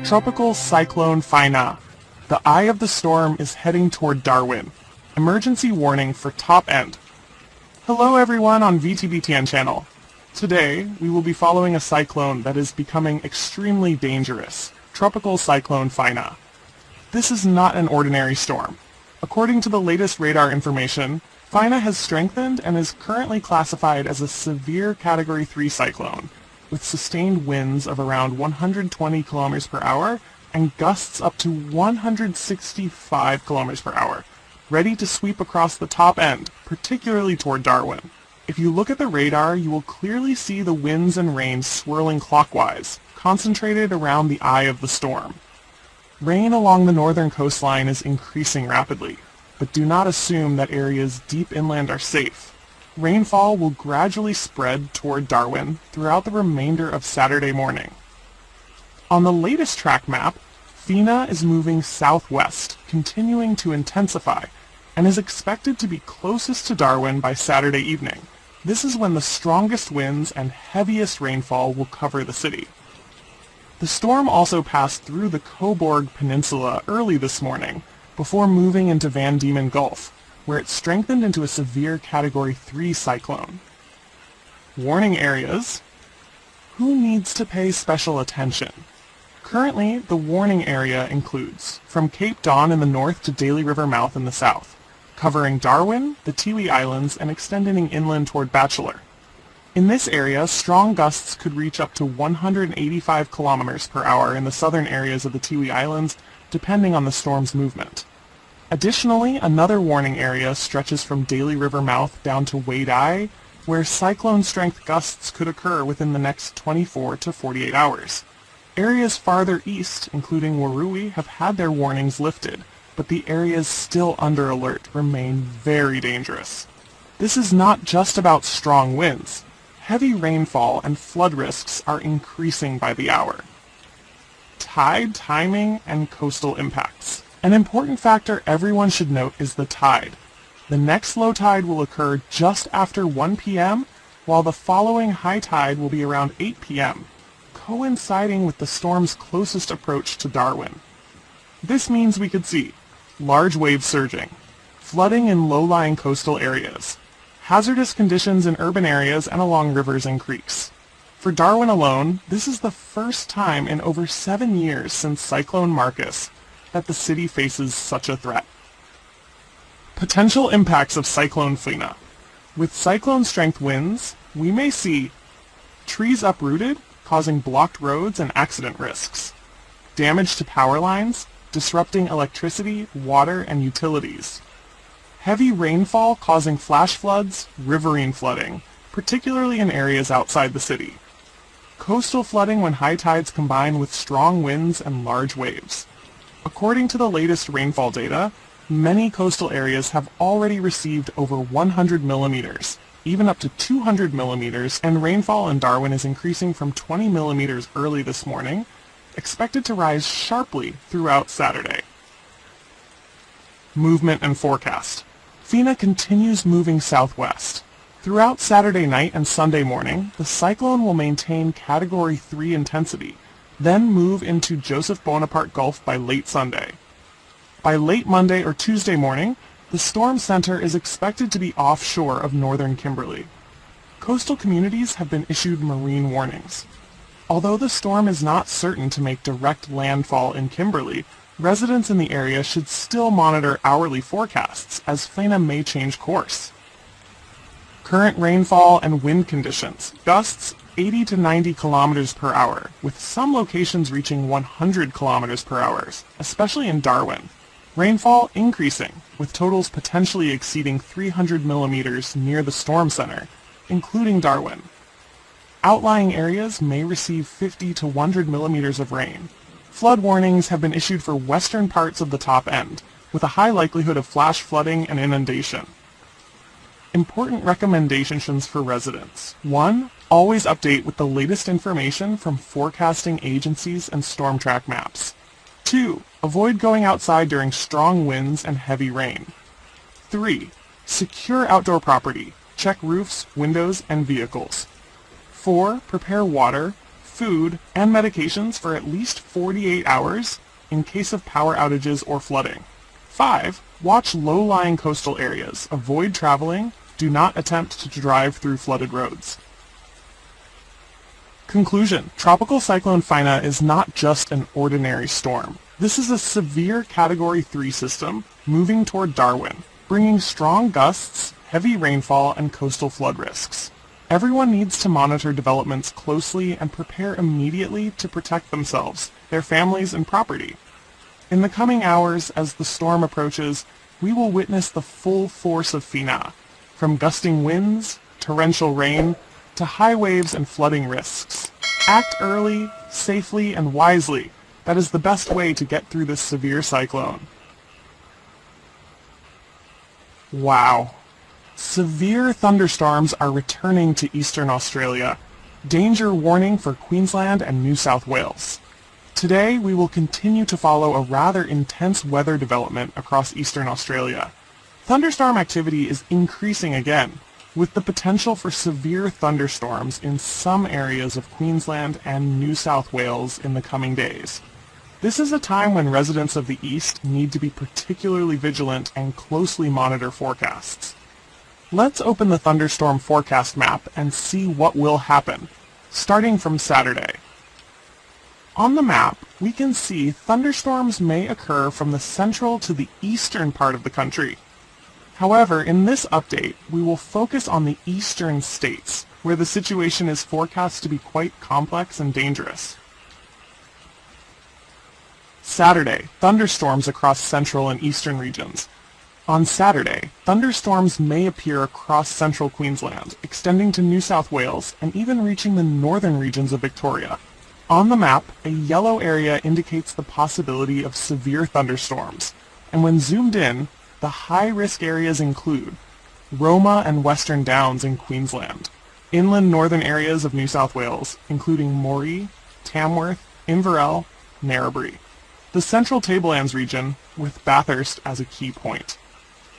Tropical Cyclone Fina. The eye of the storm is heading toward Darwin. Emergency warning for top end. Hello everyone on VTB Tien channel. Today, we will be following a cyclone that is becoming extremely dangerous. Tropical Cyclone Fina. This is not an ordinary storm. According to the latest radar information, Fina has strengthened and is currently classified as a severe Category 3 cyclone, with sustained winds of around 120 km per hour and gusts up to 165 km per hour, ready to sweep across the top end, particularly toward Darwin. If you look at the radar, you will clearly see the winds and rain swirling clockwise, concentrated around the eye of the storm. Rain along the northern coastline is increasing rapidly, but do not assume that areas deep inland are safe. Rainfall will gradually spread toward Darwin throughout the remainder of Saturday morning. On the latest track map, Fena is moving southwest, continuing to intensify, and is expected to be closest to Darwin by Saturday evening. This is when the strongest winds and heaviest rainfall will cover the city. The storm also passed through the Cobourg Peninsula early this morning, before moving into Van Diemen Gulf, where it strengthened into a severe Category 3 cyclone. Warning areas. Who needs to pay special attention? Currently, the warning area includes from Cape Dawn in the north to Daly River mouth in the south, covering Darwin, the Tiwi Islands, and extending inland toward Batchelor. In this area, strong gusts could reach up to 185 km per hour in the southern areas of the Tiwi Islands, depending on the storm's movement. Additionally, another warning area stretches from Daly River mouth down to Wade, where cyclone-strength gusts could occur within the next 24 to 48 hours. Areas farther east, including Warui, have had their warnings lifted, but the areas still under alert remain very dangerous. This is not just about strong winds. Heavy rainfall and flood risks are increasing by the hour. Tide timing and coastal impacts. An important factor everyone should note is the tide. The next low tide will occur just after 1 p.m., while the following high tide will be around 8 p.m., coinciding with the storm's closest approach to Darwin. This means we could see large waves surging, flooding in low-lying coastal areas, hazardous conditions in urban areas and along rivers and creeks. For Darwin alone, this is the first time in over 7 years since Cyclone Marcus that the city faces such a threat. Potential impacts of Cyclone Fina. With cyclone-strength winds, we may see trees uprooted, causing blocked roads and accident risks, damage to power lines, disrupting electricity, water, and utilities, heavy rainfall causing flash floods, riverine flooding, particularly in areas outside the city, coastal flooding when high tides combine with strong winds and large waves. According to the latest rainfall data, many coastal areas have already received over 100 millimeters, even up to 200 millimeters, and rainfall in Darwin is increasing from 20 millimeters early this morning, expected to rise sharply throughout Saturday. Movement and forecast. Fena continues moving southwest. Throughout Saturday night and Sunday morning, the cyclone will maintain Category 3 intensity, then move into Joseph Bonaparte Gulf by late Sunday. By late Monday or Tuesday morning, the storm center is expected to be offshore of northern Kimberley. Coastal communities have been issued marine warnings. Although the storm is not certain to make direct landfall in Kimberley, residents in the area should still monitor hourly forecasts, as Fena may change course. Current rainfall and wind conditions. Gusts 80 to 90 kilometers per hour, with some locations reaching 100 kilometers per hour, especially in Darwin. Rainfall increasing, with totals potentially exceeding 300 millimeters near the storm center, including Darwin. Outlying areas may receive 50 to 100 millimeters of rain. Flood warnings have been issued for western parts of the top end, with a high likelihood of flash flooding and inundation. Important recommendations for residents. 1. Always update with the latest information from forecasting agencies and storm track maps. 2. Avoid going outside during strong winds and heavy rain. 3. Secure outdoor property. Check roofs, windows, and vehicles. 4. Prepare water, food, and medications for at least 48 hours in case of power outages or flooding. 5. Watch low-lying coastal areas. Avoid traveling. Do not attempt to drive through flooded roads. Conclusion. Tropical Cyclone Fina is not just an ordinary storm. This is a severe Category 3 system moving toward Darwin, bringing strong gusts, heavy rainfall, and coastal flood risks. Everyone needs to monitor developments closely and prepare immediately to protect themselves, their families, and property. In the coming hours, as the storm approaches, we will witness the full force of Fina, from gusting winds, torrential rain, to high waves and flooding risks. Act early, safely, and wisely. That is the best way to get through this severe cyclone. Wow. Severe thunderstorms are returning to eastern Australia. Danger warning for Queensland and New South Wales. Today, we will continue to follow a rather intense weather development across eastern Australia. Thunderstorm activity is increasing again, with the potential for severe thunderstorms in some areas of Queensland and New South Wales in the coming days. This is a time when residents of the east need to be particularly vigilant and closely monitor forecasts. Let's open the thunderstorm forecast map and see what will happen, starting from Saturday. On the map, we can see thunderstorms may occur from the central to the eastern part of the country. However, in this update, we will focus on the eastern states, where the situation is forecast to be quite complex and dangerous. Saturday, thunderstorms across central and eastern regions. On Saturday, thunderstorms may appear across central Queensland, extending to New South Wales, and even reaching the northern regions of Victoria. On the map, a yellow area indicates the possibility of severe thunderstorms, and when zoomed in, the high-risk areas include Roma and Western Downs in Queensland, inland northern areas of New South Wales, including Moree, Tamworth, Inverell, Narrabri, the central Tablelands region, with Bathurst as a key point.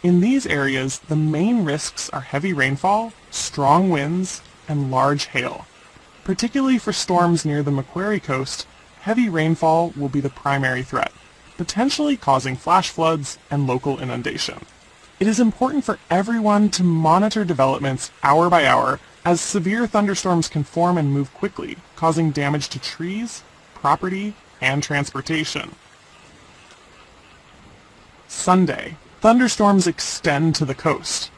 In these areas, the main risks are heavy rainfall, strong winds, and large hail. Particularly for storms near the Macquarie coast, heavy rainfall will be the primary threat, potentially causing flash floods and local inundation. It is important for everyone to monitor developments hour by hour, as severe thunderstorms can form and move quickly, causing damage to trees, property, and transportation. Sunday, thunderstorms extend to the coast.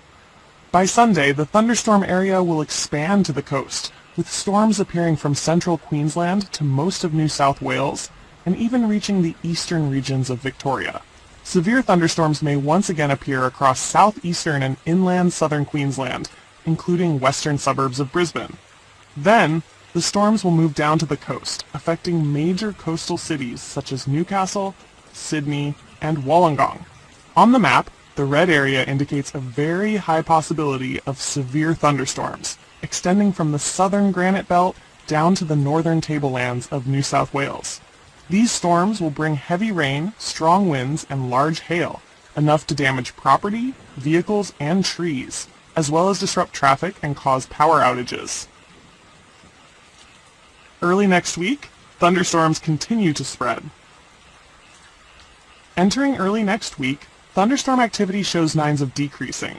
By Sunday, the thunderstorm area will expand to the coast, with storms appearing from central Queensland to most of New South Wales, and even reaching the eastern regions of Victoria. Severe thunderstorms may once again appear across southeastern and inland southern Queensland, including western suburbs of Brisbane. Then, the storms will move down to the coast, affecting major coastal cities such as Newcastle, Sydney, and Wollongong. On the map, the red area indicates a very high possibility of severe thunderstorms, extending from the southern Granite Belt down to the northern tablelands of New South Wales. These storms will bring heavy rain, strong winds, and large hail, enough to damage property, vehicles, and trees, as well as disrupt traffic and cause power outages. Early next week, thunderstorms continue to spread. Entering early next week, thunderstorm activity shows signs of decreasing.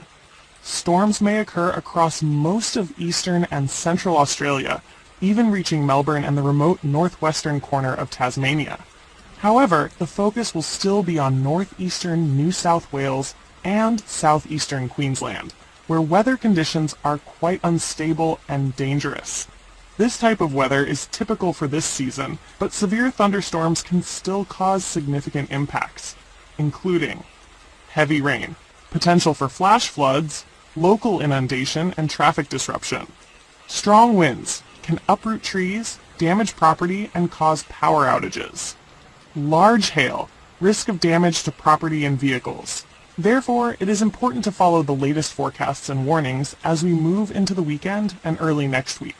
Storms may occur across most of eastern and central Australia, even reaching Melbourne and the remote northwestern corner of Tasmania. However, the focus will still be on northeastern New South Wales and southeastern Queensland, where weather conditions are quite unstable and dangerous. This type of weather is typical for this season, but severe thunderstorms can still cause significant impacts, including heavy rain, potential for flash floods, local inundation, and traffic disruption. Strong winds can uproot trees, damage property, and cause power outages. Large hail, risk of damage to property and vehicles. Therefore, it is important to follow the latest forecasts and warnings as we move into the weekend and early next week.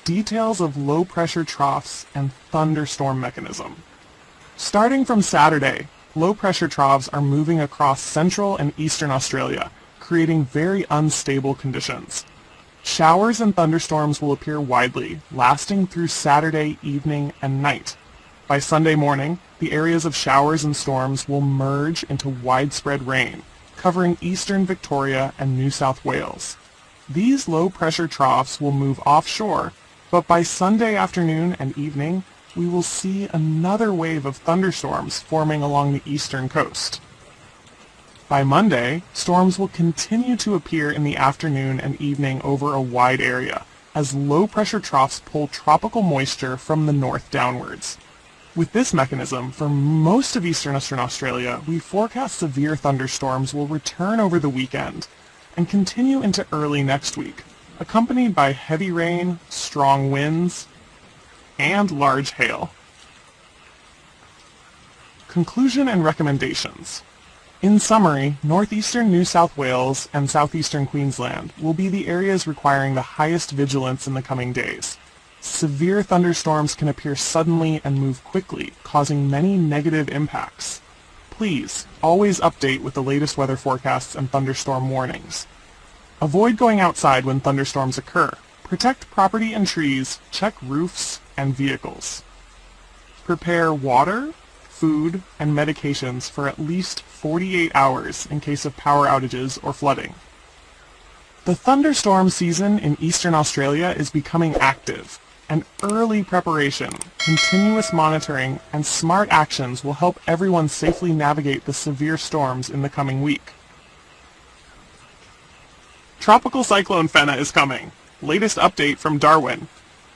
Details of low-pressure troughs and thunderstorm mechanism. Starting from Saturday, low-pressure troughs are moving across central and eastern Australia, creating very unstable conditions. Showers and thunderstorms will appear widely, lasting through Saturday evening and night. By Sunday morning, the areas of showers and storms will merge into widespread rain, covering eastern Victoria and New South Wales. These low-pressure troughs will move offshore, but by Sunday afternoon and evening, we will see another wave of thunderstorms forming along the eastern coast. By Monday, storms will continue to appear in the afternoon and evening over a wide area, as low-pressure troughs pull tropical moisture from the north downwards. With this mechanism, for most of eastern Western Australia, we forecast severe thunderstorms will return over the weekend and continue into early next week, accompanied by heavy rain, strong winds, and large hail. Conclusion and recommendations. In summary, northeastern New South Wales and southeastern Queensland will be the areas requiring the highest vigilance in the coming days. Severe thunderstorms can appear suddenly and move quickly, causing many negative impacts. Please, always update with the latest weather forecasts and thunderstorm warnings. Avoid going outside when thunderstorms occur. Protect property and trees, check roofs and vehicles. Prepare water, food, and medications for at least 48 hours in case of power outages or flooding. The thunderstorm season in eastern Australia is becoming active, and early preparation, continuous monitoring, and smart actions will help everyone safely navigate the severe storms in the coming week. Tropical Cyclone Fina is coming. Latest update from Darwin.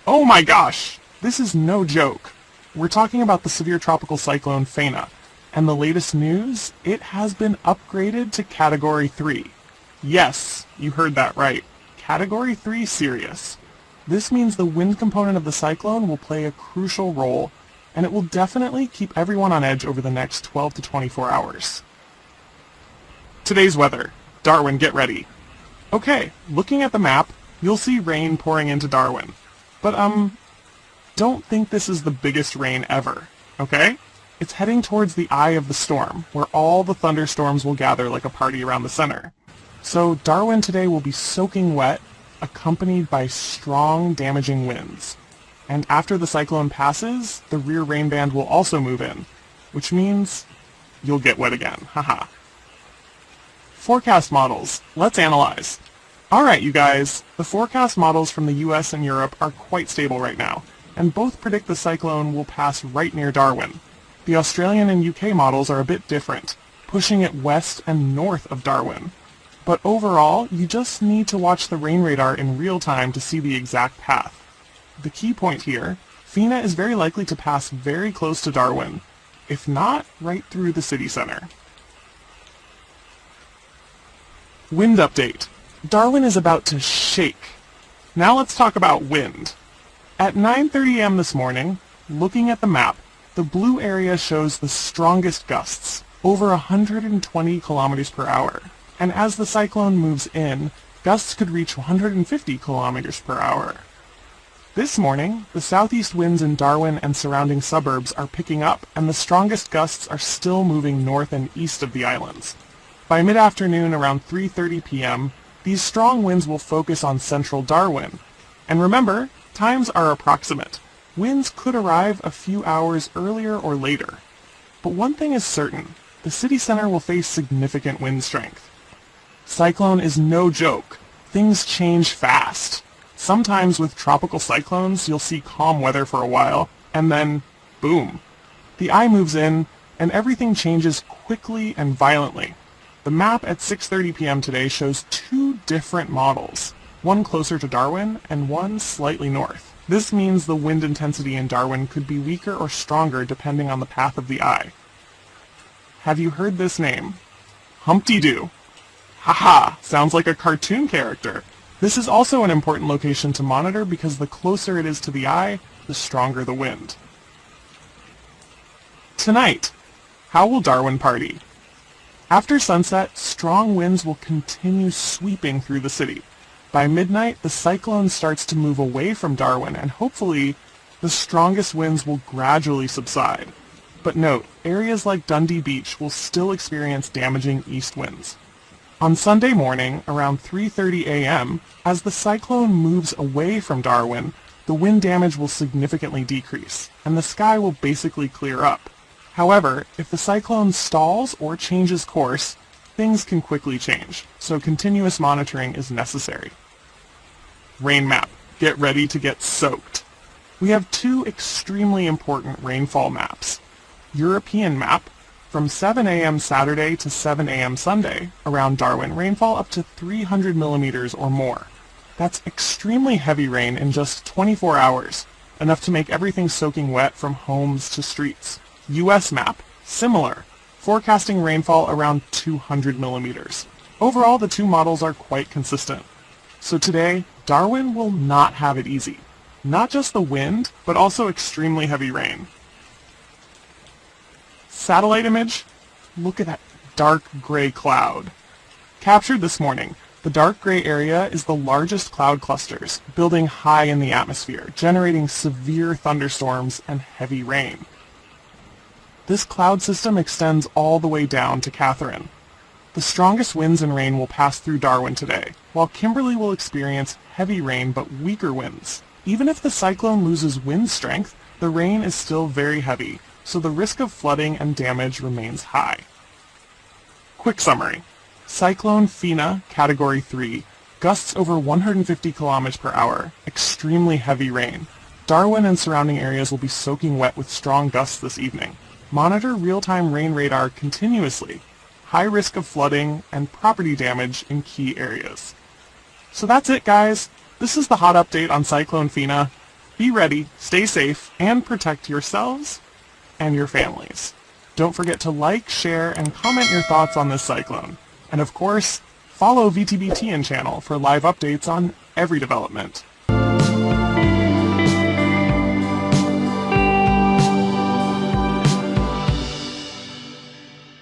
Oh my gosh! This is no joke. We're talking about the severe tropical cyclone Fena, and the latest news, it has been upgraded to Category 3. Yes, you heard that right. Category 3 serious. This means the wind component of the cyclone will play a crucial role, and it will definitely keep everyone on edge over the next 12 to 24 hours. Today's weather. Darwin, get ready. Okay, looking at the map, you'll see rain pouring into Darwin. But, don't think this is the biggest rain ever, okay? It's heading towards the eye of the storm, where all the thunderstorms will gather like a party around the center. So Darwin today will be soaking wet, accompanied by strong, damaging winds. And after the cyclone passes, the rear rain band will also move in, which means you'll get wet again, haha. Forecast models. Let's analyze. Alright, you guys, the forecast models from the US and Europe are quite stable right now, and both predict the cyclone will pass right near Darwin. The Australian and UK models are a bit different, pushing it west and north of Darwin. But overall, you just need to watch the rain radar in real time to see the exact path. The key point here, Fina is very likely to pass very close to Darwin, if not right through the city center. Wind update. Darwin is about to shake. Now let's talk about wind. At 9:30 a.m. this morning, looking at the map, the blue area shows the strongest gusts, over 120 kilometers per hour. And as the cyclone moves in, gusts could reach 150 kilometers per hour. This morning, the southeast winds in Darwin and surrounding suburbs are picking up, and the strongest gusts are still moving north and east of the islands. By mid-afternoon around 3:30 p.m., these strong winds will focus on central Darwin. And remember, times are approximate. Winds could arrive a few hours earlier or later. But one thing is certain, the city center will face significant wind strength. Cyclone is no joke. Things change fast. Sometimes with tropical cyclones, you'll see calm weather for a while, and then, boom. The eye moves in, and everything changes quickly and violently. The map at 6:30 p.m. today shows two different models, one closer to Darwin and one slightly north. This means the wind intensity in Darwin could be weaker or stronger depending on the path of the eye. Have you heard this name? Humpty-Doo. Haha, sounds like a cartoon character. This is also an important location to monitor because the closer it is to the eye, the stronger the wind. Tonight, how will Darwin party? After sunset, strong winds will continue sweeping through the city. By midnight, the cyclone starts to move away from Darwin, and hopefully, the strongest winds will gradually subside. But note, areas like Dundee Beach will still experience damaging east winds. On Sunday morning, around 3:30 a.m., as the cyclone moves away from Darwin, the wind damage will significantly decrease, and the sky will basically clear up. However, if the cyclone stalls or changes course, things can quickly change, so continuous monitoring is necessary. Rain map. Get ready to get soaked. We have two extremely important rainfall maps. European map, from 7 a.m. Saturday to 7 a.m. Sunday, around Darwin, rainfall up to 300 millimeters or more. That's extremely heavy rain in just 24 hours, enough to make everything soaking wet from homes to streets. US map, similar, forecasting rainfall around 200 millimeters. Overall, the two models are quite consistent. So today, Darwin will not have it easy. Not just the wind, but also extremely heavy rain. Satellite image, look at that dark gray cloud. Captured this morning, the dark gray area is the largest cloud clusters, building high in the atmosphere, generating severe thunderstorms and heavy rain. This cloud system extends all the way down to Catherine. The strongest winds and rain will pass through Darwin today, while Kimberley will experience heavy rain but weaker winds. Even if the cyclone loses wind strength, the rain is still very heavy, so the risk of flooding and damage remains high. Quick summary. Cyclone Fina, Category 3, gusts over 150 km per hour, extremely heavy rain. Darwin and surrounding areas will be soaking wet with strong gusts this evening. Monitor real-time rain radar continuously. High risk of flooding and property damage in key areas. So that's it, guys. This is the hot update on Cyclone Fina. Be ready, stay safe, and protect yourselves and your families. Don't forget to like, share, and comment your thoughts on this cyclone. And of course, follow VTB Tien channel for live updates on every development.